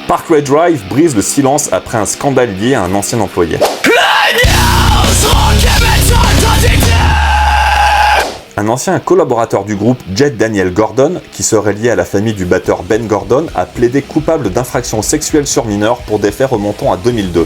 Parkway Drive brise le silence après un scandale lié à un ancien employé. Un ancien collaborateur du groupe, Jed Daniel Gordon, qui serait lié à la famille du batteur Ben Gordon, a plaidé coupable d'infractions sexuelles sur mineurs pour des faits remontant à 2002.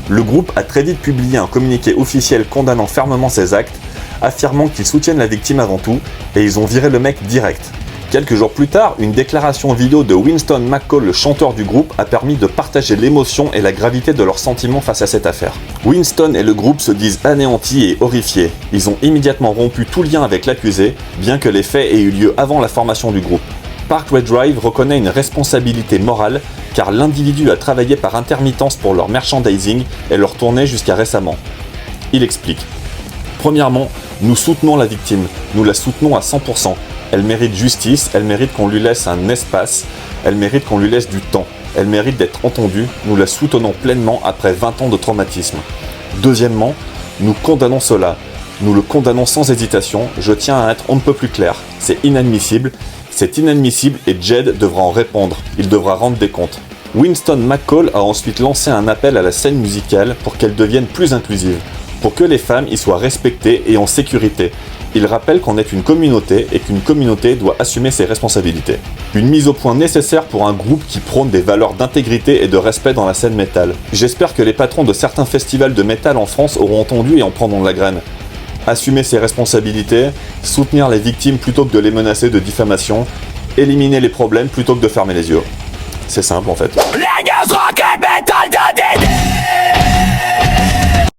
Le groupe a très vite publié un communiqué officiel condamnant fermement ces actes, affirmant qu'ils soutiennent la victime avant tout, et ils ont viré le mec direct. Quelques jours plus tard, une déclaration vidéo de Winston McCall, le chanteur du groupe, a permis de partager l'émotion et la gravité de leurs sentiments face à cette affaire. Winston et le groupe se disent anéantis et horrifiés. Ils ont immédiatement rompu tout lien avec l'accusé, bien que les faits aient eu lieu avant la formation du groupe. Parkway Drive reconnaît une responsabilité morale, car l'individu a travaillé par intermittence pour leur merchandising et leur tournée jusqu'à récemment. Il explique. Premièrement, nous soutenons la victime, nous la soutenons à 100%. Elle mérite justice, elle mérite qu'on lui laisse un espace, elle mérite qu'on lui laisse du temps, elle mérite d'être entendue, nous la soutenons pleinement après 20 ans de traumatisme. Deuxièmement, nous condamnons cela, nous le condamnons sans hésitation, je tiens à être on ne peut plus clair, c'est inadmissible et Jed devra en répondre, il devra rendre des comptes. Winston McCall a ensuite lancé un appel à la scène musicale pour qu'elle devienne plus inclusive, pour que les femmes y soient respectées et en sécurité. Il rappelle qu'on est une communauté et qu'une communauté doit assumer ses responsabilités. Une mise au point nécessaire pour un groupe qui prône des valeurs d'intégrité et de respect dans la scène métal. J'espère que les patrons de certains festivals de métal en France auront entendu et en prendront la graine. Assumer ses responsabilités, soutenir les victimes plutôt que de les menacer de diffamation, éliminer les problèmes plutôt que de fermer les yeux. C'est simple en fait.